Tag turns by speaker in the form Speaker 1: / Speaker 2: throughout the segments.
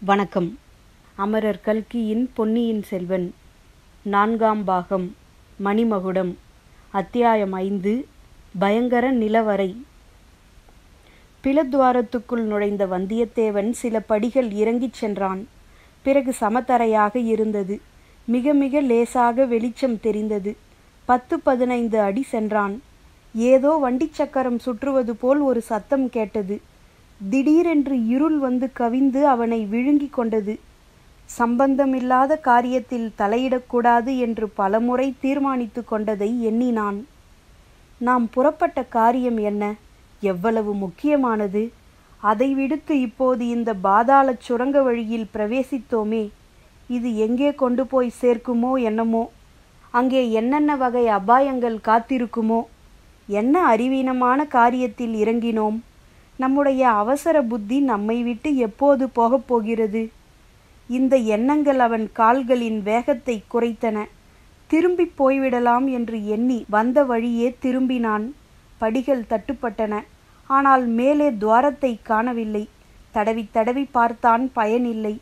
Speaker 1: வணக்கம். அமரர் கல்கியின் பொன்னியின் செல்வன் 4ஆம் பாகம் மணிமகுடம். அத்தியாயம் 5. பயங்கர நிலவரை. பிலத்வாரத்துக்குள் நுழைந்த வந்தியத்தேவன் சில படிகள் இறங்கிச் சென்றான். பிறகு சமதரையாக இருந்தது. மிக மிக லேசாக வெளிச்சம் தெரிந்தது. 10-15 அடி சென்றான். ஏதோ வண்டிச் சக்கரம் சுற்றுவது போல் ஒரு சத்தம் கேட்டது. திடீரென்று இருள் வந்து கவிந்து அவனை விழுங்கி கொண்டது. சம்பந்தமில்லாத காரியத்தில் தலையிடக்கூடாது என்று பலமுறை தீர்மானித்து கொண்டதை எண்ணினான். நாம் புறப்பட்ட காரியம் என்ன? எவ்வளவு முக்கியமானது! அதை விடுத்து இப்போது இந்த பாதாளச் சுரங்க வழியில் பிரவேசித்தோமே, இது எங்கே கொண்டு போய் சேர்க்குமோ என்னமோ? அங்கே என்னென்ன வகை அபாயங்கள் காத்திருக்குமோ? என்ன அறிவீனமான காரியத்தில் இறங்கினோம்? நம்முடைய அவசர புத்தி நம்மை விட்டு எப்போது போகப் போகிறது? இந்த எண்ணங்கள் அவன் கால்களின் வேகத்தை குறைத்தன. திரும்பி போய்விடலாம் என்று எண்ணி வந்த வழியே திரும்பினான். படிகள் தட்டுப்பட்டன. ஆனால் மேலே துவாரத்தை காணவில்லை. தடவி தடவி பார்த்தான், பயனில்லை.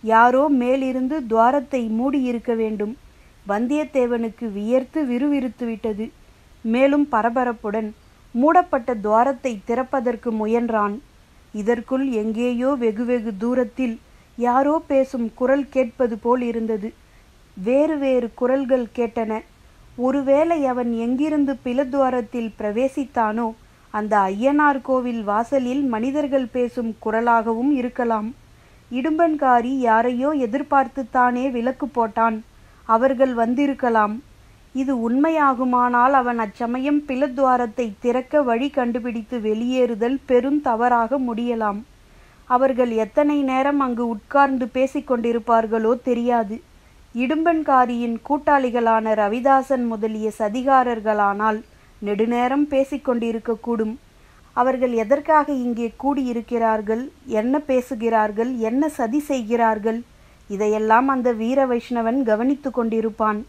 Speaker 1: யாரோ மேலிருந்து துவாரத்தை மூடியிருக்க வேண்டும். வந்தியத்தேவனுக்கு வியர்த்து விறுவிறுத்து விட்டது. மேலும் பரபரப்புடன் மூடப்பட்ட துவாரத்தை திறப்பதற்கு முயன்றான். இதற்குள் எங்கேயோ வெகு தூரத்தில் யாரோ பேசும் குரல் கேட்பது போல் இருந்தது. வேறு வேறு குரல்கள் கேட்டன. ஒருவேளை அவன் எங்கிருந்து பிலத்வாரத்தில் பிரவேசித்தானோ அந்த ஐயனார் கோவில் வாசலில் மனிதர்கள் பேசும் குரலாகவும் இருக்கலாம். இடும்பன்காரி யாரையோ எதிர்பார்த்துத்தானே விலக்கு போட்டான். அவர்கள் வந்திருக்கலாம். இது உண்மையாகுமானால் அவன் அச்சமயம் பிலத்வாரத்தை திறக்க வழி கண்டுபிடித்து வெளியேறுதல் பெருந்தவறாக முடியலாம். அவர்கள் எத்தனை நேரம் அங்கு உட்கார்ந்து பேசிக்கொண்டிருப்பார்களோ தெரியாது. இடும்பன்காரியின் கூட்டாளிகளான ரவிதாசன் முதலிய சதிகாரர்களானால் நெடுநேரம் பேசிக்கொண்டிருக்கக்கூடும். அவர்கள் எதற்காக இங்கே கூடியிருக்கிறார்கள், என்ன பேசுகிறார்கள், என்ன சதி செய்கிறார்கள், இதையெல்லாம் அந்த வீர வைஷ்ணவன் கவனித்து கொண்டிருப்பான்.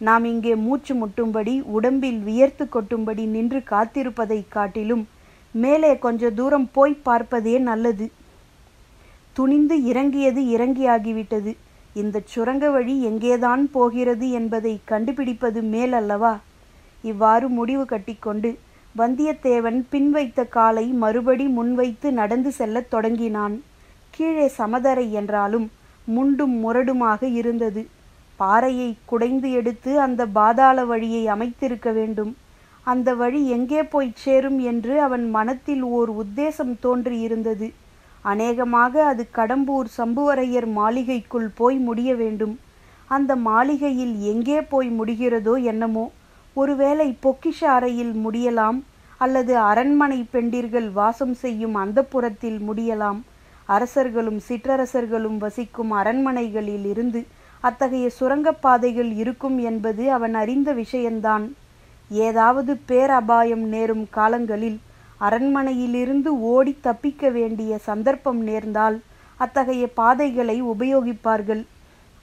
Speaker 1: நாம் இங்கே மூச்சு முட்டும்படி உடம்பில் வியர்த்து கொட்டும்படி நின்று காத்திருப்பதைக் காட்டிலும் மேலே கொஞ்ச தூரம் போய் பார்ப்பதே நல்லது. துணிந்து இறங்கியது இறங்கியாகிவிட்டது. இந்த சுரங்க வழி எங்கேதான் போகிறது என்பதை கண்டுபிடிப்பது மேலல்லவா? இவ்வாறு முடிவு கட்டிக்கொண்டு வந்தியத்தேவன் பின்வைத்த காலை மறுபடி முன்வைத்து நடந்து செல்லத் தொடங்கினான். கீழே சமதரை என்றாலும் முண்டும் முரடுமாக இருந்தது. பாறையை குடைந்து எடுத்து அந்த பாதாள வழியை அமைத்திருக்க வேண்டும். அந்த வழி எங்கே போய் சேரும் என்று அவன் மனத்தில் ஓர் உத்தேசம் தோன்றியிருந்தது. அநேகமாக அது கடம்பூர் சம்புவரையர் மாளிகைக்குள் போய் முடிய வேண்டும். அந்த மாளிகையில் எங்கே போய் முடிகிறதோ என்னமோ. ஒருவேளை பொக்கிஷ அறையில் முடியலாம், அல்லது அரண்மனை பெண்டிர்கள் வாசம் செய்யும் அந்தப்புரத்தில் முடியலாம். அரசர்களும் சிற்றரசர்களும் வசிக்கும் அரண்மனைகளில் இருந்து அத்தகைய சுரங்கப்பாதைகள் இருக்கும் என்பது அவன் அறிந்த விஷயந்தான். ஏதாவது பேரபாயம் நேரும் காலங்களில் அரண்மனையிலிருந்து ஓடி தப்பிக்க வேண்டிய சந்தர்ப்பம் நேர்ந்தால் அத்தகைய பாதைகளை உபயோகிப்பார்கள்.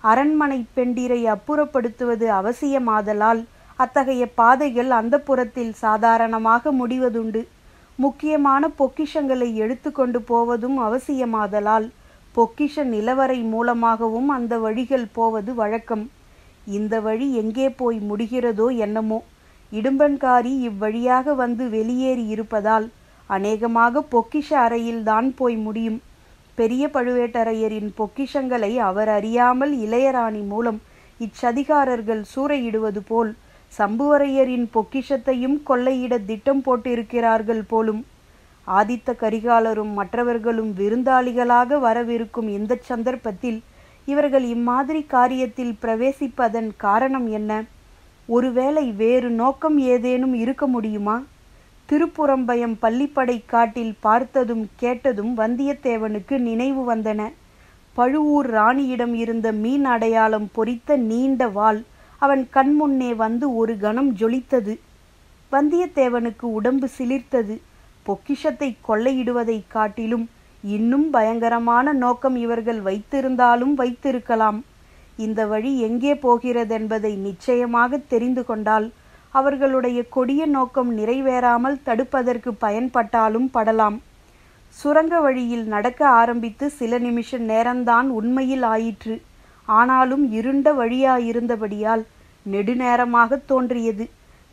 Speaker 1: அரண்மனை பெண்டிரை அப்புறப்படுத்துவது அவசியமாதலால் அத்தகைய பாதைகள் அந்தப்புரத்தில் சாதாரணமாக முடிவதுண்டு. முக்கியமான பொக்கிஷங்களை எடுத்து கொண்டு போவதும் அவசியமாதலால் பொக்கிஷ நிலவரை மூலமாகவும் அந்த வழிகள் போவது வழக்கம். இந்த வழி எங்கே போய் முடிகிறதோ என்னமோ. இடும்பன்காரி இவ்வழியாக வந்து வெளியேறி இருப்பதால் அநேகமாக பொக்கிஷ அறையில்தான் போய் முடியும். பெரிய பழுவேட்டரையரின் பொக்கிஷங்களை அவர் அறியாமல் இளையராணி மூலம் இச்சதிகாரர்கள் சூறையிடுவது போல் சம்புவரையரின் பொக்கிஷத்தையும் கொள்ளையிட திட்டம் போட்டிருக்கிறார்கள் போலும். ஆதித்த கரிகாலரும் மற்றவர்களும் விருந்தாளிகளாக வரவிருக்கும் இந்த சந்தர்ப்பத்தில் இவர்கள் இம்மாதிரி காரியத்தில் பிரவேசிப்பதன் காரணம் என்ன? ஒருவேளை வேறு நோக்கம் ஏதேனும் இருக்க முடியுமா? திருப்புறம்பயம் பள்ளிப்படை காட்டில் பார்த்ததும் கேட்டதும் வந்தியத்தேவனுக்கு நினைவு வந்தன. பழுவூர் ராணியிடம் இருந்த மீன் அடையாளம் பொறித்த நீண்ட வாள் அவன் கண்முன்னே வந்து ஒரு கணம் ஜொலித்தது. வந்தியத்தேவனுக்கு உடம்பு சிலிர்த்தது. பொக்கிஷத்தை கொள்ளையிடுவதை காட்டிலும் இன்னும் பயங்கரமான நோக்கம் இவர்கள் வைத்திருந்தாலும் வைத்திருக்கலாம். இந்த வழி எங்கே போகிறதென்பதை நிச்சயமாக தெரிந்து கொண்டால் அவர்களுடைய கொடிய நோக்கம் நிறைவேறாமல் தடுப்பதற்கு பயன்பட்டாலும் படலாம். சுரங்க வழியில் நடக்க ஆரம்பித்து சில நிமிஷ நேரம்தான் உண்மையில் ஆயிற்று. ஆனாலும் இருண்ட வழியாயிருந்தபடியால் நெடுநேரமாக தோன்றியது.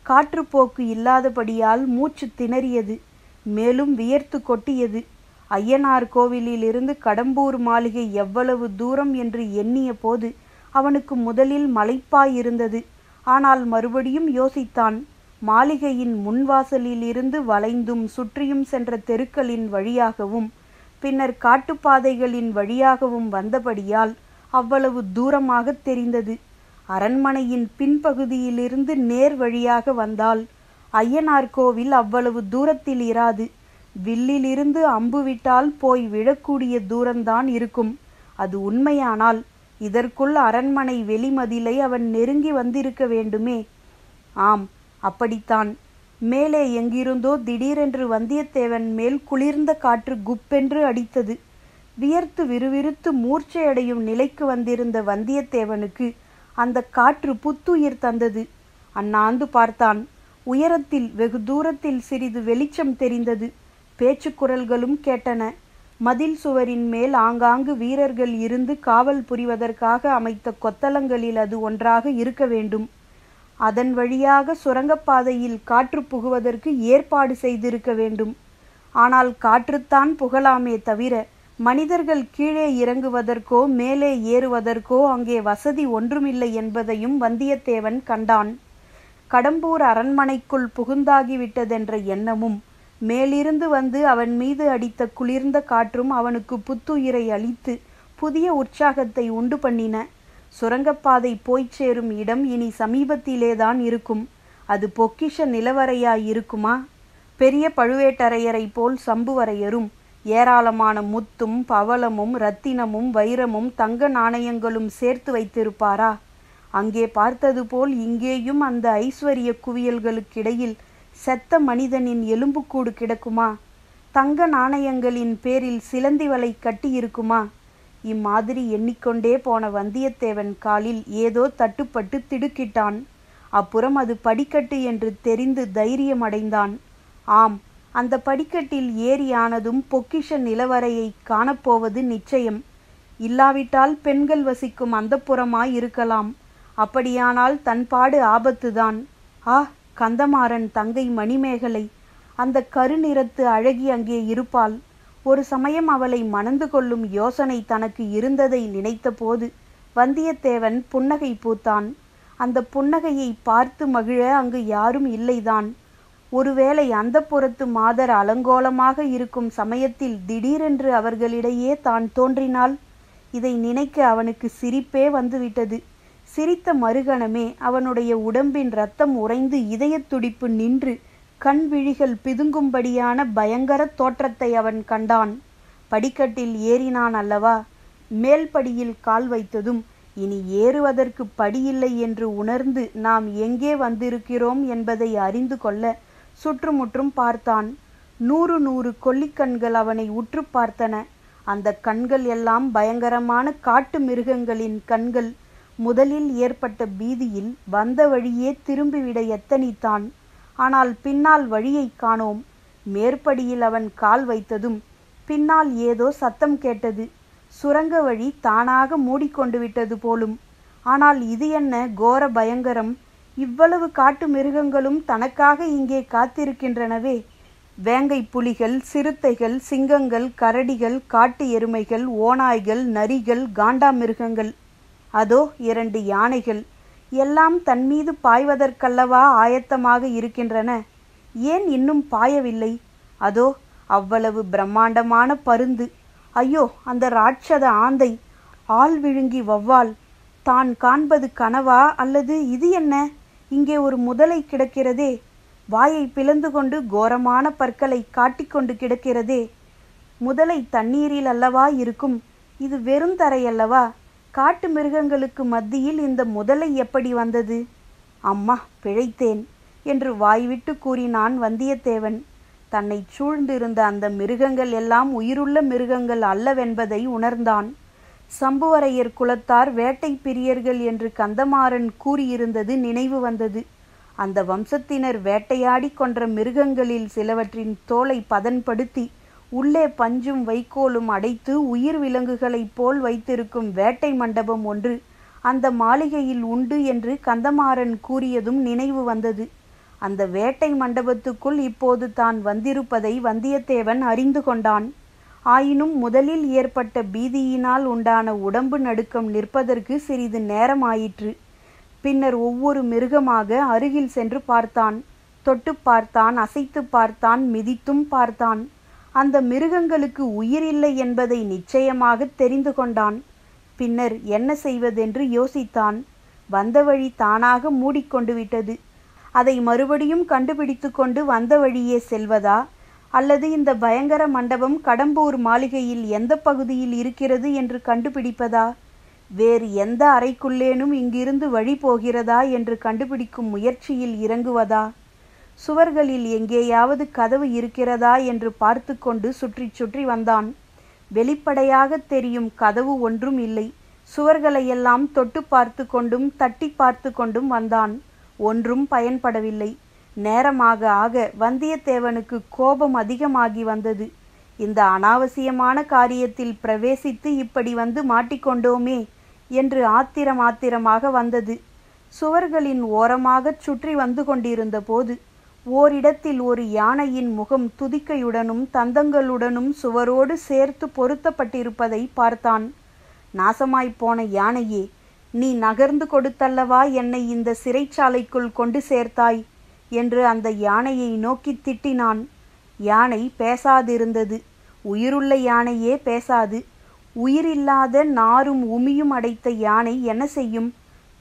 Speaker 1: காற்றுப்போக்கு இல்லாதபடியால் மூச்சு திணறியது. மேலும் வியர்த்து கொட்டியது. ஐயனார் கோவிலிலிருந்து கடம்பூர் மாளிகை எவ்வளவு தூரம் என்று எண்ணிய போது அவனுக்கு முதலில் மலைப்பாயிருந்தது. ஆனால் மறுபடியும் யோசித்தான். மாளிகையின் முன்வாசலிலிருந்து வளைந்தும் சுற்றியும் சென்ற தெருக்களின் வழியாகவும் பின்னர் காட்டுப்பாதைகளின் வழியாகவும் வந்தபடியால் அவ்வளவு தூரமாக தெரிந்தது. அரண்மனையின் பின்பகுதியிலிருந்து நேர் வழியாக வந்தால் ஐயனார் கோவில் அவ்வளவு தூரத்தில் இராது. வில்லிலிருந்து அம்பு விட்டால் போய் விழக்கூடிய தூரம்தான் இருக்கும். அது உண்மையானால் இதற்குள் அரண்மனை வெளிமதிலை அவன் நெருங்கி வந்திருக்க வேண்டுமே. ஆம், அப்படித்தான். மேலே எங்கிருந்தோ திடீரென்று வந்தியத்தேவன் மேல் குளிர்ந்த காற்று குப்பென்று அடித்தது. வியர்த்து விறுவிறுத்து மூர்ச்சையடையும் நிலைக்கு வந்திருந்த வந்தியத்தேவனுக்கு அந்த காற்று புத்துயிர் தந்தது. அண்ணாந்து பார்த்தான். உயரத்தில் வெகு தூரத்தில் சிறிது வெளிச்சம் தெரிந்தது. பேச்சு குரல்களும் கேட்டன. மதில் சுவரின் மேல் ஆங்காங்கு வீரர்கள் இருந்து காவல் புரிவதற்காக அமைத்த கொத்தளங்களில் அது ஒன்றாக இருக்க வேண்டும். அதன் வழியாக சுரங்கப்பாதையில் காற்று புகுவதற்கு ஏற்பாடு செய்திருக்க வேண்டும். ஆனால் காற்றுத்தான் புகலாமே தவிர மனிதர்கள் கீழே இறங்குவதற்கோ மேலே ஏறுவதற்கோ அங்கே வசதி ஒன்றுமில்லை என்பதையும் வந்தியத்தேவன் கண்டான். கடம்பூர் அரண்மனைக்குள் புகுந்தாகிவிட்டதென்ற எண்ணமும் மேலிருந்து வந்து அவன் மீது அடித்த குளிர்ந்த காற்றும் அவனுக்கு புத்துயிரை அளித்து புதிய உற்சாகத்தை உண்டு பண்ணின. சுரங்கப்பாதை போய்ச் சேரும் இடம் இனி சமீபத்திலேதான் இருக்கும். அது பொக்கிஷ நிலவரையாயிருக்குமா? பெரிய பழுவேட்டரையரை போல் சம்புவரையரும் ஏராளமான முத்தும் பவளமும் இரத்தினமும் வைரமும் தங்க நாணயங்களும் சேர்த்து வைத்திருப்பாரா? அங்கே பார்த்தது போல் இங்கேயும் அந்த ஐஸ்வர்ய குவியல்களுக்கிடையில் செத்த மனிதனின் எலும்புக்கூடு கிடக்குமா? தங்க நாணயங்களின் பேரில் சிலந்தி வலை கட்டியிருக்குமா? இம்மாதிரி எண்ணிக்கொண்டே போன வந்தியத்தேவன் காலில் ஏதோ தட்டுப்பட்டு திடுக்கிட்டான். அப்புறம் அது படிக்கட்டு என்று தெரிந்து தைரியமடைந்தான். ஆம், அந்த படிக்கட்டில் ஏறியானதும் பொக்கிஷ நிலவரையை காணப்போவது நிச்சயம். இல்லாவிட்டால் பெண்கள் வசிக்கும் அந்தப்புறமாயிருக்கலாம். அப்படியானால் தன்பாடு ஆபத்துதான். ஆ, கந்தமாறன் தங்கை மணிமேகலை, அந்த கருநிறத்து அழகி அங்கே இருப்பாள். ஒரு சமயம் அவளை மணந்து கொள்ளும் யோசனை தனக்கு இருந்ததை நினைத்த போது வந்தியத்தேவன் புன்னகை பூத்தான். அந்த புன்னகையை பார்த்து மகிழ அங்கு யாரும் இல்லைதான். ஒருவேளை அந்த புறத்து மாதர் அலங்கோலமாக இருக்கும் சமயத்தில் திடீரென்று அவர்களிடையே தான் தோன்றினால்? இதை நினைக்க அவனுக்கு சிரிப்பே வந்துவிட்டது. சிரித்த மறுகணமே அவனுடைய உடம்பின் இரத்தம் உறைந்து இதயத் துடிப்பு நின்று கண் விழிகள் பிதுங்கும்படியான பயங்கர தோற்றத்தை அவன் கண்டான். படிக்கட்டில் ஏறினான் அல்லவா? மேல் படியில் கால் வைத்ததும் இனி ஏறுவதற்கு படியில்லை என்று உணர்ந்து நாம் எங்கே வந்திருக்கிறோம் என்பதை அறிந்து கொள்ள சுற்றுமுற்றும் பார்த்தான். 100 கொல்லிக்கண்கள் அவனை உற்று பார்த்தன. அந்த கண்கள் எல்லாம் பயங்கரமான காட்டு மிருகங்களின் கண்கள். முதலில் ஏற்பட்ட பீதியில் வந்த வழியே திரும்பிவிட எத்தனித்தான். ஆனால் பின்னால் வழியை காணோம். மேற்படியில் அவன் கால் வைத்ததும் பின்னால் ஏதோ சத்தம் கேட்டது. சுரங்க வழி தானாக மூடிக்கொண்டு விட்டது போலும். ஆனால் இது என்ன கோர பயங்கரம்! இவ்வளவு காட்டு மிருகங்களும் தனக்காக இங்கே காத்திருக்கின்றனவே. வேங்கை புலிகள், சிறுத்தைகள், சிங்கங்கள், கரடிகள், காட்டு எருமைகள், ஓநாய்கள், நரிகள், காண்டாமிருகங்கள், அதோ 2 யானைகள், எல்லாம் தன்மீது பாய்வதற்கல்லவா ஆயத்தமாக இருக்கின்றன. ஏன் இன்னும் பாயவில்லை? அதோ அவ்வளவு பிரம்மாண்டமான பருந்து! ஐயோ, அந்த ராட்சத ஆந்தை! ஆள் விழுங்கி வௌவால்! தான் காண்பது கனவா அல்லது இது என்ன? இங்கே ஒரு முதலை கிடக்கிறதே. வாயை பிளந்து கொண்டு கோரமான பற்களை காட்டிக்கொண்டு கிடக்கிறதே. முதலை தண்ணீரில் அல்லவா இருக்கும். இது வெறும் தரையல்லவா? காட்டு மிருகங்களுக்கு மத்தியில் இந்த முதலை எப்படி வந்தது? அம்மா, பிழைத்தேன் என்று வாய்விட்டு கூறினான் வந்தியத்தேவன். தன்னை சூழ்ந்திருந்த அந்த மிருகங்கள் எல்லாம் உயிருள்ள மிருகங்கள் அல்லவென்பதை உணர்ந்தான். சம்புவரையர் குலத்தார் வேட்டை பிரியர்கள் என்று கந்தமாறன் கூறியிருந்தது நினைவு வந்தது. அந்த வம்சத்தினர் வேட்டையாடி கொன்ற மிருகங்களில் சிலவற்றின் தோலை பதன்படுத்தி உள்ளே பஞ்சும் வைக்கோலும் அடைத்து உயிர் விலங்குகளைப் போல் வைத்திருக்கும் வேட்டை மண்டபம் ஒன்று அந்த மாளிகையில் உண்டு என்று கந்தமாறன் கூறியதும் நினைவு வந்தது. அந்த வேட்டை மண்டபத்துக்குள் இப்போது தான் வந்திருப்பதை வந்தியத்தேவன் அறிந்து கொண்டான். ஆயினும் முதலில் ஏற்பட்ட பீதியினால் உண்டான உடம்பு நடுக்கம் நிற்பதற்கு சிறிது நேரமாயிற்று. பின்னர் ஒவ்வொரு மிருகமாக அருகில் சென்று பார்த்தான். தொட்டு பார்த்தான், அசைத்து பார்த்தான், மிதித்தும் பார்த்தான். அந்த மிருகங்களுக்கு உயிரில்லை என்பதை நிச்சயமாக தெரிந்து கொண்டான். பின்னர் என்ன செய்வதென்று யோசித்தான். வந்த வழி தானாக மூடிக்கொண்டு விட்டது. அதை மறுபடியும் கண்டுபிடித்து கொண்டு வந்த வழியே செல்வதா, அல்லது இந்த பயங்கர மண்டபம் கடம்பூர் மாளிகையில் எந்த பகுதியில் இருக்கிறது என்று கண்டுபிடிப்பதா, வேறு எந்த அறைக்குள்ளேனும் இங்கிருந்து வழி போகிறதா என்று கண்டுபிடிக்கும் முயற்சியில் இறங்குவதா, சுவர்களில் எங்கேயாவது கதவு இருக்கிறதா என்று பார்த்து கொண்டு சுற்றி சுற்றி வந்தான். வெளிப்படையாக தெரியும் கதவு ஒன்றும் இல்லை. சுவர்களையெல்லாம் தொட்டு பார்த்து கொண்டும் தட்டி பார்த்து கொண்டும் வந்தான். ஒன்றும் பயன்படவில்லை. நேரமாக ஆக வந்தியத்தேவனுக்கு கோபம் அதிகமாகி வந்தது. இந்த அனாவசியமான காரியத்தில் பிரவேசித்து இப்படி வந்து மாட்டிக்கொண்டோமே என்று ஆத்திரமாக வந்தது. சுவர்களின் ஓரமாகச் சுற்றி வந்து கொண்டிருந்த போது ஓரிடத்தில் ஒரு யானையின் முகம் துதிக்கையுடனும் தந்தங்களுடனும் சுவரோடு சேர்த்து பொருத்தப்பட்டிருப்பதை பார்த்தான். நாசமாய்ப்போன யானையே, நீ நகர்ந்து கொடுத்தல்லவா என்னை இந்த சிறைச்சாலைக்குள் கொண்டு சேர்த்தாய் என்று அந்த யானையை நோக்கி திட்டினான். யானை பேசாதிருந்தது. உயிருள்ள யானையே பேசாது. உயிரில்லாத நாரும் உமியும் அடைத்த யானை என்ன செய்யும்?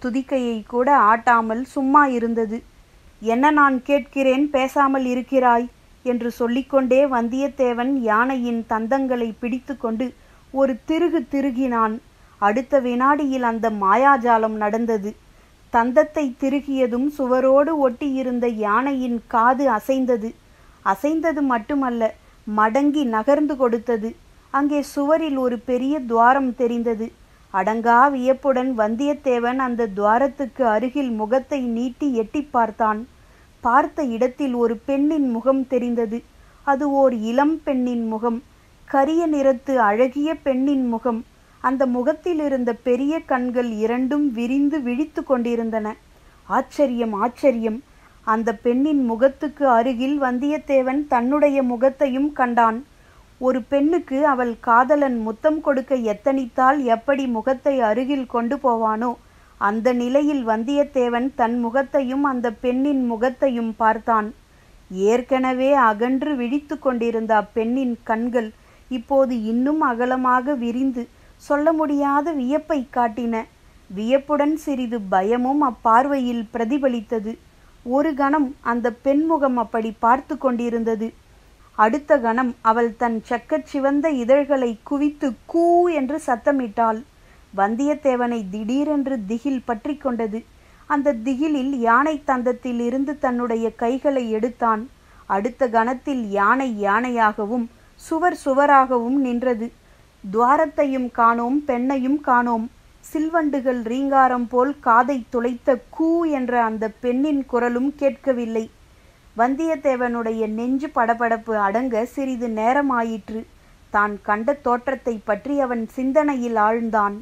Speaker 1: துதிக்கையை கூட ஆட்டாமல் சும்மா இருந்தது. என்ன நான் கேட்கிறேன், பேசாமல் இருக்கிறாய் என்று சொல்லிக்கொண்டே வந்தியத்தேவன் யானையின் தந்தங்களை பிடித்து கொண்டு ஒரு திருகு திருகினான். அடுத்த வினாடியில் அந்த மாயாஜாலம் நடந்தது. தந்தத்தை திருகியதும் சுவரோடு ஒட்டியிருந்த யானையின் காது அசைந்தது. அசைந்தது மட்டுமல்ல, மடங்கி நகர்ந்து கொடுத்தது. அங்கே சுவரில் ஒரு பெரிய துவாரம் தெரிந்தது. அடங்கா வியப்புடன் வந்தியத்தேவன் அந்த துவாரத்துக்கு அருகில் முகத்தை நீட்டி எட்டி பார்த்தான். பார்த்த இடத்தில் ஒரு பெண்ணின் முகம் தெரிந்தது. அது ஓர் இளம் பெண்ணின் முகம். கரிய நிறத்து அழகிய பெண்ணின் முகம். அந்த முகத்தில் இருந்த பெரிய கண்கள் இரண்டும் விரிந்து விழித்து கொண்டிருந்தன. ஆச்சரியம், ஆச்சரியம்! அந்த பெண்ணின் முகத்துக்கு அருகில் வந்தியத்தேவன் தன்னுடைய முகத்தையும் கண்டான். ஒரு பெண்ணுக்கு அவள் காதலன் முத்தம் கொடுக்க எத்தனித்தால் எப்படி முகத்தை அருகில் கொண்டு போவானோ, அந்த நிலையில் வந்தியத்தேவன் தன் முகத்தையும் அந்த பெண்ணின் முகத்தையும் பார்த்தான். ஏற்கனவே அகன்று விழித்து கொண்டிருந்த அப்பெண்ணின் கண்கள் இப்போது இன்னும் அகலமாக விரிந்து சொல்ல முடியாத வியப்பை காட்டின. வியப்புடன் சிறிது பயமும் அப்பார்வையில் பிரதிபலித்தது. ஒரு கணம் அந்த பெண்முகம் அப்படி பார்த்து கொண்டிருந்தது. அடுத்த கணம் அவள் தன் சக்கச் சிவந்த இதழ்களை குவித்து கூ என்று சத்தமிட்டாள். வந்தியத்தேவனை திடீரென்று திகில் பற்றி கொண்டது. அந்த திகிலில் யானை தந்தத்தில் இருந்து தன்னுடைய கைகளை எடுத்தான். அடுத்த கணத்தில் யானை யானையாகவும் சுவர் சுவராகவும் நின்றது. துவாரத்தையும் காணோம், பெண்ணையும் காணோம். சில்வண்டுகள் ரீங்காரம் போல் காதை துளைத்த கூ என்ற அந்த பெண்ணின் குரலும் கேட்கவில்லை. வந்தியத்தேவனுடைய நெஞ்சு படபடப்பு அடங்க சிறிது நேரமாயிற்று. தான் கண்ட தோற்றத்தை பற்றி அவன் சிந்தனையில் ஆழ்ந்தான்.